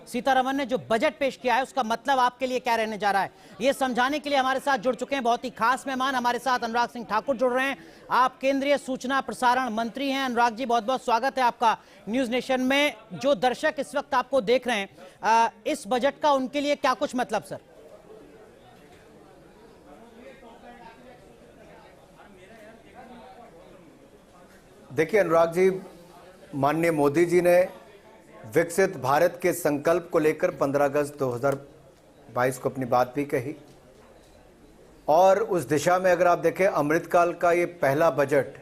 सीतारमण ने जो बजट पेश किया है उसका मतलब आपके लिए क्या रहने जा रहा है, ये समझाने के लिए हमारे साथ जुड़ चुके हैं बहुत ही खास मेहमान। हमारे साथ अनुराग सिंह ठाकुर जुड़ रहे हैं। आप केंद्रीय सूचना प्रसारण मंत्री हैं। अनुराग जी, बहुत बहुत स्वागत है आपका न्यूज नेशन में। जो दर्शक इस वक्त आपको देख रहे हैं, इस बजट का उनके लिए क्या कुछ मतलब सर? देखिए अनुराग जी, माननीय मोदी जी ने विकसित भारत के संकल्प को लेकर 15 अगस्त 2022 को अपनी बात भी कही और उस दिशा में अगर आप देखें अमृतकाल का ये पहला बजट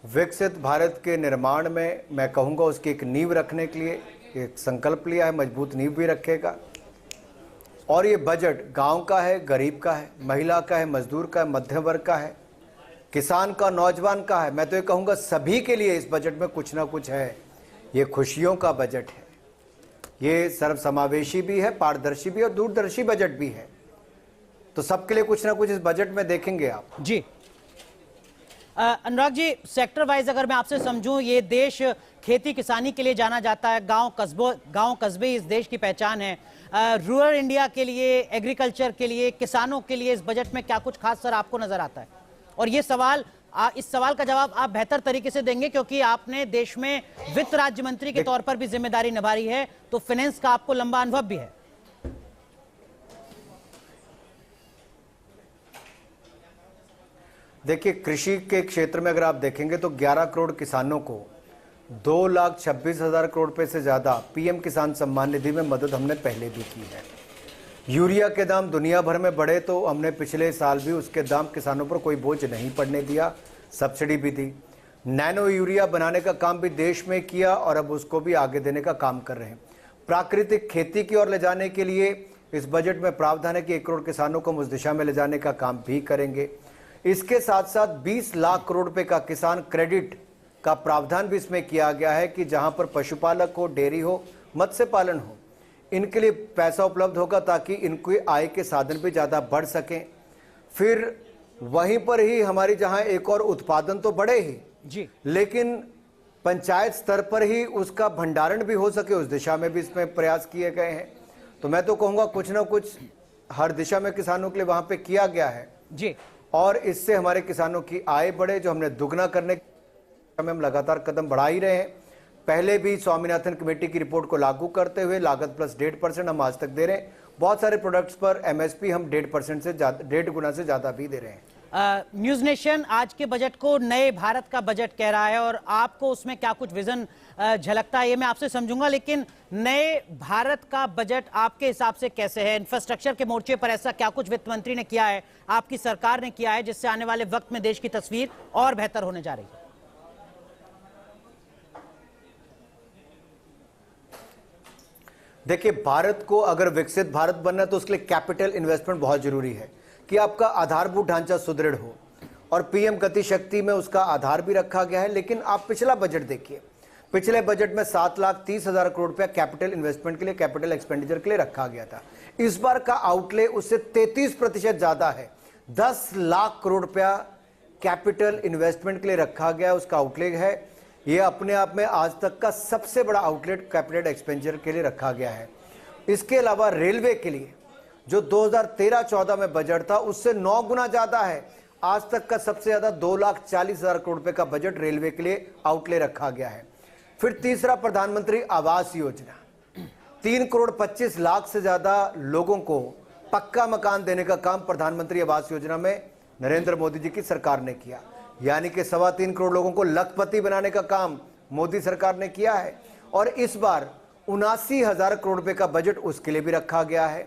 विकसित भारत के निर्माण में मैं कहूँगा उसकी एक नींव रखने के लिए एक संकल्प लिया है, मजबूत नींव भी रखेगा। और ये बजट गांव का है, गरीब का है, महिला का है, मजदूर का है, मध्यम वर्ग का है, किसान का, नौजवान का है। मैं तो ये कहूँगा सभी के लिए इस बजट में कुछ ना कुछ है। ये खुशियों का बजट है, ये सर्वसमावेशी भी है, पारदर्शी भी और दूरदर्शी बजट भी है। तो सबके लिए कुछ ना कुछ इस बजट में देखेंगे आप। जी अनुराग जी, सेक्टर वाइज अगर मैं आपसे समझूं, ये देश खेती किसानी के लिए जाना जाता है। गांव कस्बे इस देश की पहचान है। रूरल इंडिया के लिए, एग्रीकल्चर के लिए, किसानों के लिए इस बजट में क्या कुछ खास सर आपको नजर आता है? और ये सवाल, इस सवाल का जवाब आप बेहतर तरीके से देंगे क्योंकि आपने देश में वित्त राज्य मंत्री के तौर पर भी जिम्मेदारी निभाई है, तो फाइनेंस का आपको लंबा अनुभव भी है। देखिए, कृषि के क्षेत्र में अगर आप देखेंगे तो 11 करोड़ किसानों को 2,26,000 करोड़ रुपए से ज़्यादा पीएम किसान सम्मान निधि में मदद हमने पहले भी की है। यूरिया के दाम दुनिया भर में बढ़े तो हमने पिछले साल भी उसके दाम किसानों पर कोई बोझ नहीं पड़ने दिया, सब्सिडी भी दी। नैनो यूरिया बनाने का काम भी देश में किया और अब उसको भी आगे देने का काम कर रहे हैं। प्राकृतिक खेती की ओर ले जाने के लिए इस बजट में प्रावधान है कि 1 करोड़ किसानों को हम उस दिशा में ले जाने का काम भी करेंगे। इसके साथ साथ 20 लाख करोड़ रुपए का किसान क्रेडिट का प्रावधान भी इसमें किया गया है कि जहां पर पशुपालक हो, डेयरी हो, मत्स्य पालन हो, इनके लिए पैसा उपलब्ध होगा ताकि इनकी आय के साधन भी ज़्यादा बढ़ सकें। फिर वहीं पर ही हमारी जहां एक और उत्पादन तो बढ़े ही जी, लेकिन पंचायत स्तर पर ही उसका भंडारण भी हो सके, उस दिशा में भी इसमें प्रयास किए गए हैं। तो मैं तो कहूँगा कुछ ना कुछ हर दिशा में किसानों के लिए वहाँ पे किया गया है जी, और इससे हमारे किसानों की आय बढ़े, जो हमने दुगना करने में हम लगातार कदम बढ़ा ही रहे हैं। पहले भी स्वामीनाथन कमेटी की रिपोर्ट को लागू करते हुए लागत प्लस 1.5% हम आज तक दे रहे हैं। बहुत सारे प्रोडक्ट्स पर एमएसपी हम 1.5% से 1.5 गुना से ज्यादा भी दे रहे हैं। न्यूज नेशन आज के बजट को नए भारत का बजट कह रहा है और आपको उसमें क्या कुछ विजन झलकता है ये मैं आपसे समझूंगा, लेकिन नए भारत का बजट आपके हिसाब से कैसे है? इंफ्रास्ट्रक्चर के मोर्चे पर ऐसा क्या कुछ वित्त मंत्री ने किया है, आपकी सरकार ने किया है, जिससे आने वाले वक्त में देश की तस्वीर और बेहतर होने जा रही है? देखिए, भारत को अगर विकसित भारत बनना है तो उसके लिए कैपिटल इन्वेस्टमेंट बहुत जरूरी है कि आपका आधारभूत ढांचा सुदृढ़ हो और पीएम गति शक्ति में उसका आधार भी रखा गया है। लेकिन आप पिछला बजट देखिए, पिछले बजट में 7,30,000 करोड़ रुपया कैपिटल इन्वेस्टमेंट के लिए, कैपिटल एक्सपेंडिचर के लिए रखा गया था। इस बार का आउटले उससे 33% ज्यादा है। 10 लाख करोड़ रुपया कैपिटल इन्वेस्टमेंट के लिए रखा गया, उसका आउटले है। ये अपने आप में आज तक का सबसे बड़ा आउटलेट कैपिटल एक्सपेंडिचर के लिए रखा गया है। इसके अलावा रेलवे के लिए जो 2013-14 में बजट था उससे 9 गुना ज्यादा है। आज तक का सबसे ज्यादा 2,40,000 करोड़ रुपए का बजट रेलवे के लिए आउटले रखा गया है। फिर तीसरा, प्रधानमंत्री आवास योजना, 3 करोड़ 25 लाख से ज्यादा लोगों को पक्का मकान देने का काम प्रधानमंत्री आवास योजना में नरेंद्र मोदी जी की सरकार ने किया। यानी कि 3.25 करोड़ लोगों को लखपति बनाने का काम मोदी सरकार ने किया है। और इस बार 79,000 करोड़ रुपए का बजट उसके लिए भी रखा गया है।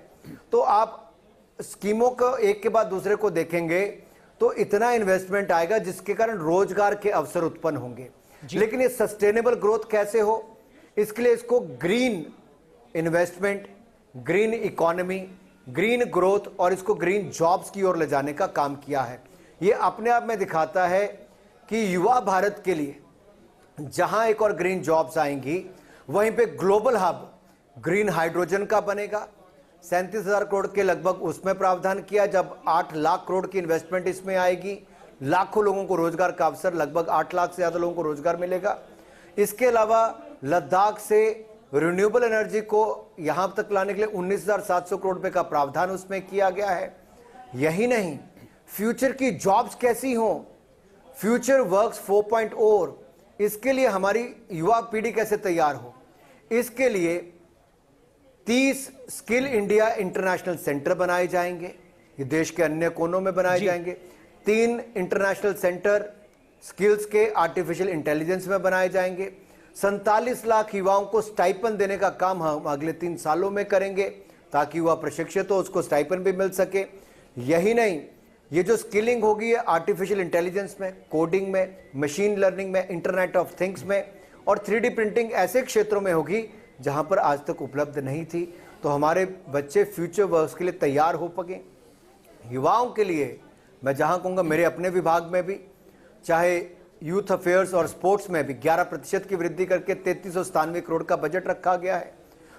तो आप स्कीमों को एक के बाद दूसरे को देखेंगे तो इतना इन्वेस्टमेंट आएगा जिसके कारण रोजगार के अवसर उत्पन्न होंगे। लेकिन ये सस्टेनेबल ग्रोथ कैसे हो, इसके लिए इसको green investment, green economy, green growth और इसको ग्रीन जॉब्स की ओर ले जाने का काम किया है। ये अपने आप में दिखाता है कि युवा भारत के लिए जहां एक और ग्रीन जॉब्स आएंगी वहीं पे ग्लोबल हब ग्रीन हाइड्रोजन का बनेगा। 37,000 करोड़ के लगभग उसमें प्रावधान किया, जब 8 लाख करोड़ की इन्वेस्टमेंट इसमें आएगी, लाखों लोगों को रोजगार का अवसर, लगभग 8 लाख से ज्यादा लोगों को रोजगार मिलेगा। इसके अलावा लद्दाख से रिन्यूएबल एनर्जी को यहां तक लाने के लिए 19,700 करोड़ रुपए का प्रावधान उसमें किया गया है। यही नहीं, फ्यूचर की जॉब्स कैसी हो, फ्यूचर वर्क्स 4.0, इसके लिए हमारी युवा पीढ़ी कैसे तैयार हो, इसके लिए 30 स्किल इंडिया इंटरनेशनल सेंटर बनाए जाएंगे, ये देश के अन्य कोनों में बनाए जाएंगे। 3 इंटरनेशनल सेंटर स्किल्स के आर्टिफिशियल इंटेलिजेंस में बनाए जाएंगे। 47 लाख युवाओं को स्टाइपन देने का काम हम अगले 3 सालों में करेंगे ताकि युवा प्रशिक्षित हो, उसको स्टाइपन भी मिल सके। यही नहीं, ये जो स्किलिंग होगी है आर्टिफिशियल इंटेलिजेंस में, कोडिंग में, मशीन लर्निंग में, इंटरनेट ऑफ थिंग्स में और 3D प्रिंटिंग ऐसे क्षेत्रों में होगी जहां पर आज तक उपलब्ध नहीं थी। तो हमारे बच्चे फ्यूचर वर्क्स के लिए तैयार हो सकें। युवाओं के लिए मैं जहां कहूंगा, मेरे अपने विभाग में भी चाहे यूथ अफेयर्स और स्पोर्ट्स में भी 11% की वृद्धि करके 3397 करोड़ का बजट रखा गया है।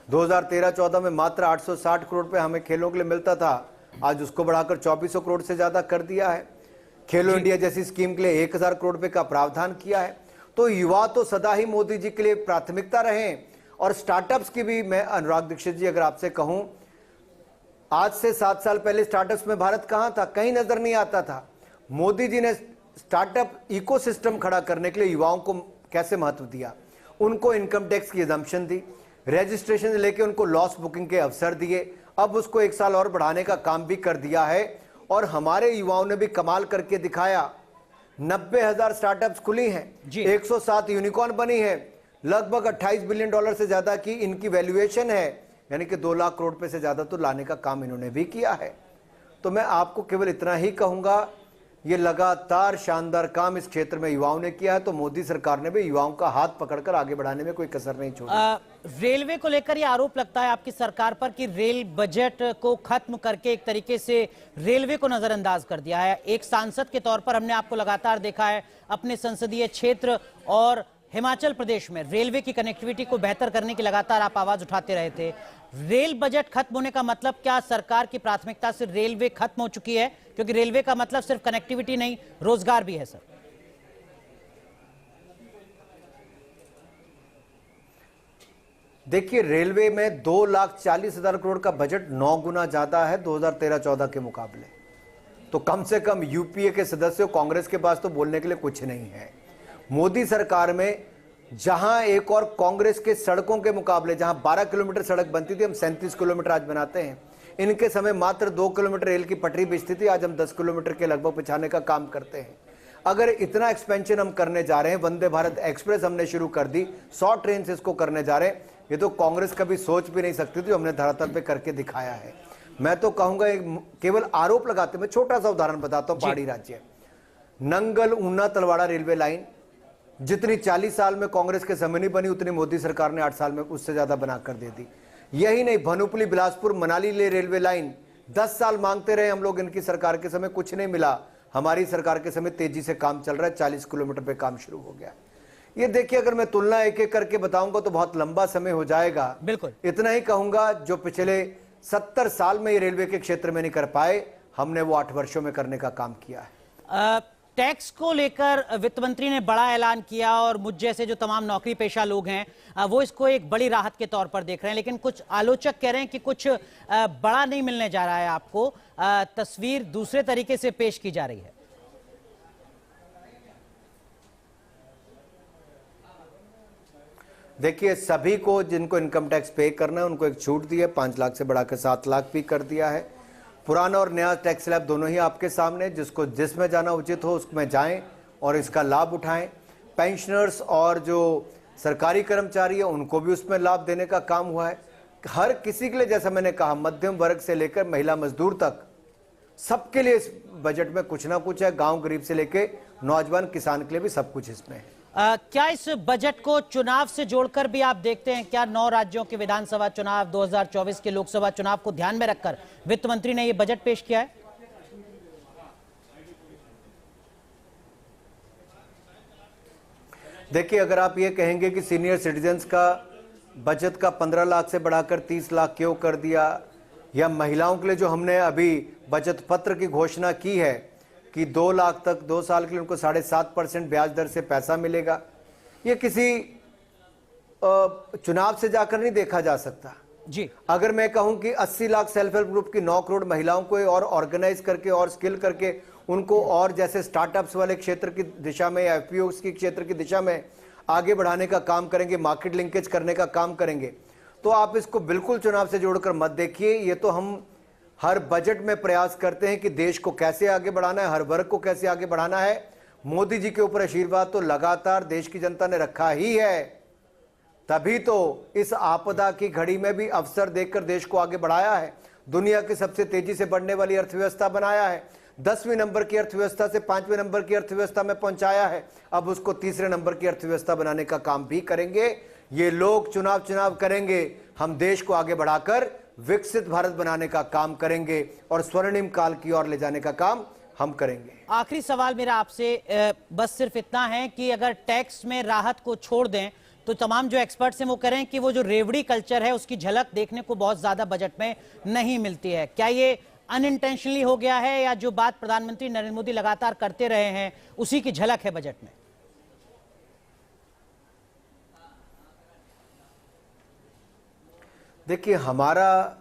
2013-14 में मात्र 860 करोड़ रुपए हमें खेलों के लिए मिलता था, आज उसको बढ़ाकर 2400 करोड़ से ज्यादा कर दिया है। खेलो इंडिया जैसी स्कीम के लिए 1000 करोड़ रुपए का प्रावधान किया है। तो युवा तो सदा ही मोदी जी के लिए प्राथमिकता रहे। और स्टार्टअप्स की भी मैं अनुराग दीक्षित जी अगर आपसे कहूं, आज से 7 साल पहले स्टार्टअप्स में भारत कहां था, कहीं नजर नहीं आता था। मोदी जी ने स्टार्टअप इकोसिस्टम खड़ा करने के लिए युवाओं को कैसे महत्व दिया, उनको इनकम टैक्स की एग्जम्पशन दी, रजिस्ट्रेशन से लेकर उनको लॉस बुकिंग के अवसर दिए, अब उसको 1 साल और बढ़ाने का काम भी कर दिया है। और हमारे युवाओं ने भी कमाल करके दिखाया। 90,000 स्टार्टअप्स खुली हैं, 107 यूनिकॉर्न बनी है, लगभग 28 बिलियन डॉलर से ज्यादा की इनकी वैल्यूएशन है, यानी कि 2 लाख करोड़ रुपए से ज्यादा तो लाने का काम इन्होंने भी किया है। तो मैं आपको केवल इतना ही कहूंगा, ये लगातार शानदार काम इस क्षेत्र में युवाओं ने किया है। तो मोदी सरकार ने भी युवाओं का हाथ पकड़कर आगे बढ़ाने में कोई कसर नहीं छोड़ी। रेलवे को लेकर ये आरोप लगता है आपकी सरकार पर कि रेल बजट को खत्म करके एक तरीके से रेलवे को नजरअंदाज कर दिया है। एक सांसद के तौर पर हमने आपको लगातार देखा है अपने संसदीय क्षेत्र और हिमाचल प्रदेश में रेलवे की कनेक्टिविटी को बेहतर करने की लगातार आप आवाज उठाते रहे थे। रेल बजट खत्म होने का मतलब क्या सरकार की प्राथमिकता से रेलवे खत्म हो चुकी है? क्योंकि रेलवे का मतलब सिर्फ कनेक्टिविटी नहीं, रोजगार भी है सर। देखिए, रेलवे में 2,40,000 करोड़ का बजट 9 गुना ज्यादा है 2013-14 के मुकाबले। तो कम से कम यूपीए के सदस्यों, कांग्रेस के पास तो बोलने के लिए कुछ नहीं है। मोदी सरकार में जहां एक और कांग्रेस के सड़कों के मुकाबले जहां 12 किलोमीटर सड़क बनती थी, हम 37 किलोमीटर आज बनाते हैं। इनके समय मात्र 2 किलोमीटर रेल की पटरी बिछती थी, आज हम 10 किलोमीटर के लगभग बिछाने का काम करते हैं। अगर इतना एक्सपेंशन हम करने जा रहे हैं, वंदे भारत एक्सप्रेस हमने शुरू कर दी, 100 ट्रेन से इसको करने जा रहे हैं, ये तो कांग्रेस कभी सोच भी नहीं सकती थी, हमने धरातल पे करके दिखाया है। मैं तो कहूंगा केवल आरोप लगाते, मैं छोटा सा उदाहरण बताता हूं। पहाड़ी राज्य नंगल ऊना तलवाड़ा रेलवे लाइन जितनी 40 साल में कांग्रेस के समय नहीं बनी, उतनी मोदी सरकार ने 8 साल में उससे ज्यादा बनाकर दे दी। यही नहीं, भनुपली बिलासपुर मनाली ले रेलवे लाइन 10 साल मांगते रहे हम लोग, इनकी सरकार के समय कुछ नहीं मिला। हमारी सरकार के समय तेजी से काम चल रहा है, 40 किलोमीटर पे काम शुरू हो गया। ये देखिए, अगर मैं तुलना एक एक करके बताऊंगा तो बहुत लंबा समय हो जाएगा। बिल्कुल, इतना ही कहूंगा, जो पिछले 70 साल में ये रेलवे के क्षेत्र में नहीं कर पाए, हमने वो 8 वर्षों में करने का काम किया है। टैक्स को लेकर वित्त मंत्री ने बड़ा ऐलान किया और मुझ जैसे जो तमाम नौकरी पेशा लोग हैं वो इसको एक बड़ी राहत के तौर पर देख रहे हैं, लेकिन कुछ आलोचक कह रहे हैं कि कुछ बड़ा नहीं मिलने जा रहा है आपको, तस्वीर दूसरे तरीके से पेश की जा रही है। देखिए, सभी को जिनको इनकम टैक्स पे करना है उनको एक छूट दी है, 5 लाख से बढ़ाकर 7 लाख भी कर दिया है। पुराना और नया टैक्स स्लैब दोनों ही आपके सामने, जिसको जिसमें जाना उचित हो उसमें जाएं और इसका लाभ उठाएं। पेंशनर्स और जो सरकारी कर्मचारी है उनको भी उसमें लाभ देने का काम हुआ है। हर किसी के लिए, जैसा मैंने कहा, मध्यम वर्ग से लेकर महिला मजदूर तक सबके लिए इस बजट में कुछ ना कुछ है। गांव गरीब से लेकर नौजवान किसान के लिए भी सब कुछ इसमें है। क्या इस बजट को चुनाव से जोड़कर भी आप देखते हैं? क्या 9 राज्यों के विधानसभा चुनाव, 2024 के लोकसभा चुनाव को ध्यान में रखकर वित्त मंत्री ने यह बजट पेश किया है? देखिए, अगर आप ये कहेंगे कि सीनियर सिटीजन्स का बचत का 15 लाख से बढ़ाकर 30 लाख क्यों कर दिया, या महिलाओं के लिए जो हमने अभी बचत पत्र की घोषणा की है कि 2 लाख तक 2 साल के लिए उनको 7.5% ब्याज दर से पैसा मिलेगा, ये किसी चुनाव से जाकर नहीं देखा जा सकता जी। अगर मैं कहूं कि 80 लाख सेल्फ हेल्प ग्रुप की 9 करोड़ महिलाओं को और ऑर्गेनाइज करके और स्किल करके उनको और जैसे स्टार्टअप्स वाले क्षेत्र की दिशा में या एफपीओस की क्षेत्र की दिशा में आगे बढ़ाने का काम करेंगे, मार्केट लिंकेज करने का काम करेंगे, तो आप इसको बिल्कुल चुनाव से जोड़कर मत देखिए। ये तो हम हर बजट में प्रयास करते हैं कि देश को कैसे आगे बढ़ाना है, हर वर्ग को कैसे आगे बढ़ाना है। मोदी जी के ऊपर आशीर्वाद तो लगातार देश की जनता ने रखा ही है, तभी तो इस आपदा की घड़ी में भी अवसर देखकर देश को आगे बढ़ाया है, दुनिया की सबसे तेजी से बढ़ने वाली अर्थव्यवस्था बनाया है, 10वें नंबर की अर्थव्यवस्था से 5वें नंबर की अर्थव्यवस्था में पहुंचाया है, अब उसको तीसरे नंबर की अर्थव्यवस्था बनाने का काम भी करेंगे। ये लोग चुनाव करेंगे, हम देश को आगे बढ़ाकर विकसित भारत बनाने का काम करेंगे और स्वर्णिम काल की ओर ले जाने का काम हम करेंगे। आखिरी सवाल मेरा आपसे बस सिर्फ इतना है कि अगर टैक्स में राहत को छोड़ दें तो तमाम जो एक्सपर्ट्स हैं वो कह रहे हैं कि वो जो रेवड़ी कल्चर है उसकी झलक देखने को बहुत ज्यादा बजट में नहीं मिलती है। क्या ये अनइंटेंशनली हो गया है या जो बात प्रधानमंत्री नरेंद्र मोदी लगातार करते रहे हैं उसी की झलक है बजट में? देखिए, हमारा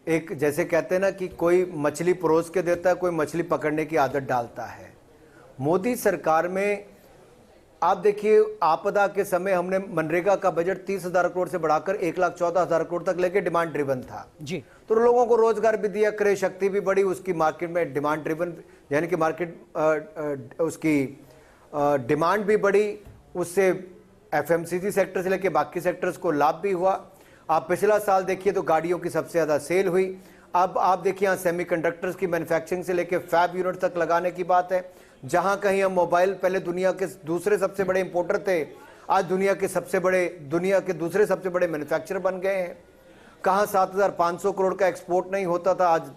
एक जैसे कहते हैं ना कि कोई मछली परोस के देता है, कोई मछली पकड़ने की आदत डालता है। मोदी सरकार में आप देखिए, आपदा के समय हमने मनरेगा का बजट 30,000 करोड़ से बढ़ाकर 1,14,000 करोड़ तक लेके डिमांड ड्रिवन था जी। तो लोगों को रोजगार भी दिया, क्रय शक्ति भी बढ़ी, उसकी मार्केट में डिमांड ड्रिवन यानी कि मार्केट उसकी डिमांड भी बढ़ी, उससे एफएमसीजी सेक्टर से लेके बाकी सेक्टर्स को लाभ भी हुआ। आप पिछला साल देखिए तो गाड़ियों की सबसे ज़्यादा सेल हुई। अब आप देखिए यहाँ सेमीकंडक्टर्स की मैन्युफैक्चरिंग से लेके फैब यूनिट तक लगाने की बात है। जहाँ कहीं हम मोबाइल पहले दुनिया के दूसरे सबसे बड़े इंपोर्टर थे, आज दुनिया के दूसरे सबसे बड़े मैन्युफैक्चरर बन गए हैं। कहाँ 7,500 करोड़ का एक्सपोर्ट नहीं होता था, आज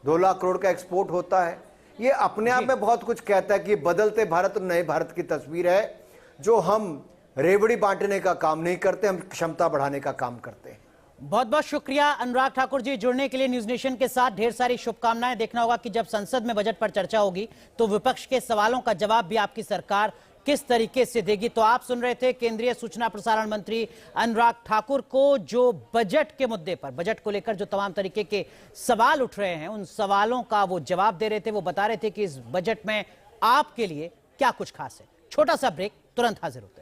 2 लाख करोड़ का एक्सपोर्ट होता है। ये अपने आप में बहुत कुछ कहता है कि बदलते भारत और नए भारत की तस्वीर है, जो हम रेवड़ी बांटने का काम नहीं करते, हम क्षमता बढ़ाने का काम करते हैं। बहुत बहुत शुक्रिया अनुराग ठाकुर जी जुड़ने के लिए न्यूज नेशन के साथ। ढेर सारी शुभकामनाएं। देखना होगा कि जब संसद में बजट पर चर्चा होगी तो विपक्ष के सवालों का जवाब भी आपकी सरकार किस तरीके से देगी। तो आप सुन रहे थे केंद्रीय सूचना प्रसारण मंत्री अनुराग ठाकुर को, जो बजट के मुद्दे पर, बजट को लेकर जो तमाम तरीके के सवाल उठ रहे हैं उन सवालों का वो जवाब दे रहे थे। वो बता रहे थे कि इस बजट में आपके लिए क्या कुछ खास है। छोटा सा ब्रेक, तुरंत हाजिर होते हैं।